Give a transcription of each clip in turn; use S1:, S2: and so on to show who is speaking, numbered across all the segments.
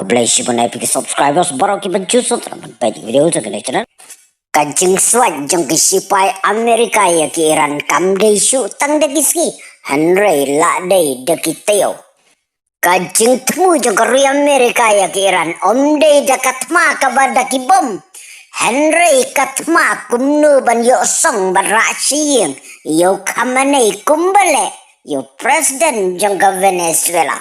S1: Kablaisi pun epic subscribers baru kita jusut ramen pagi video segala channel. Kajing swat jeng kisipai Amerika ya ki Iran kamdei shu tang de kiski Henry la dei de kiteo. Kajing temu jeng kerui Amerika ya ki Iran omdei dekat ma kabada ki bom. Henry katma kumnu ban yo song ban raksiyeng yo kamane kumbale yo presiden jeng ke Venezuela.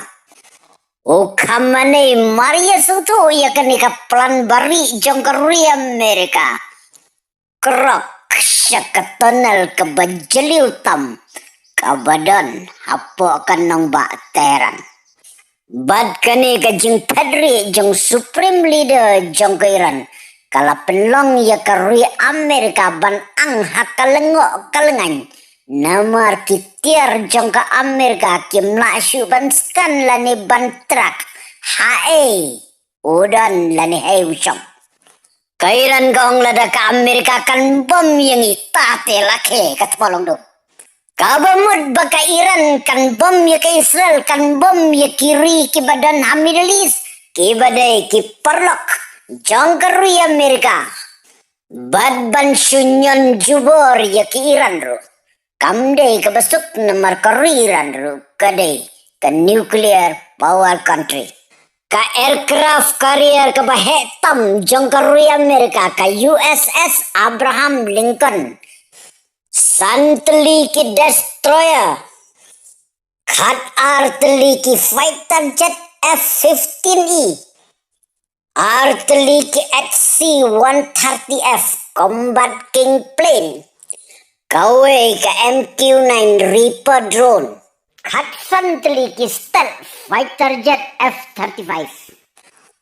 S1: O kamane Maria sutu ya kenika plan bari jeng kerui Amerika. Kerok syak tonel ke bajeli utam kabadan apa akan nong bak teran. Bad kani kajing padri jeng supreme leader jeng ke Iran. Kala penlong ya kerui Amerika ban ang hakalengok kalengan. Namar kitiar jeng ke Amerika kim laksyu ban skan lani ban trak. Hae udan lani hei usong. Kairan kaong lada ke Amerika kan bom yang itate lake kat polong do. Kabamud baka Iran kan bom ya ke Israel kan bom ya kiri ki badan Middle East ki badai ki perlok jong kerui Amerika. Bad ban sunyon jubor ya ki Iran ro. Kamdei ke besuk nomor kerui Iran ro kadai ke nuclear power country. Ka aircraft carrier ke bahetam jong kerui Amerika ka USS Abraham Lincoln. Santli ki destroyer. Khat artillery ki fighter jet F-15E. Artillery ki XC-130F combat king plane. Kawe ke MQ-9 Reaper drone. Khat santli ki stealth fighter jet F-35.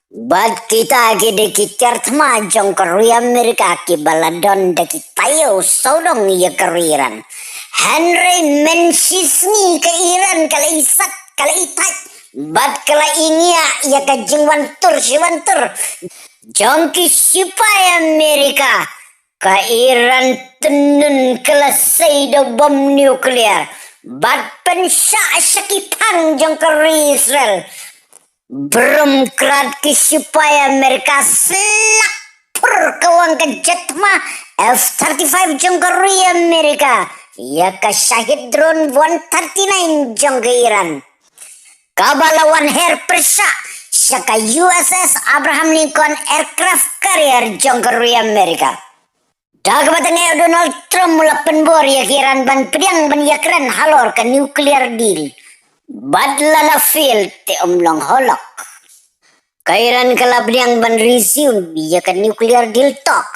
S1: Bad kita gede ki certma jong kerui Amerika ki baladon de ki tayo sodong ya keriran. Henry mensisni ke Iran kala isak kala itat. Bad kala ingia ya ke jingwantur siwantur. Jong ki sipai Amerika ke Iran tenun kala seido bom nuklear. Bad pensya sakipang jong kerui Israel. Belum kerat ki supaya Amerika selapur kawang ke jetma F-35 jong kerui Amerika. Ya ke syahid drone 139 jong ke Iran. Kabalawan her persa syaka USS Abraham Lincoln aircraft carrier jong kerui Amerika. Dah kebatangnya Donald Trump mula penbor ya Iran ban pedang ban yakran halor ke nuclear deal. Badlala field te omlong holok. Kairan kalab yang ban resume ya ke nuclear deal talk.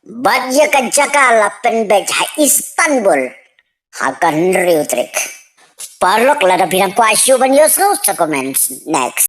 S1: Bad ya ke Jakarta penbej ha Istanbul. Hakan riutrik. Parlok lada bilang kuasyo ban yosno sa comments next.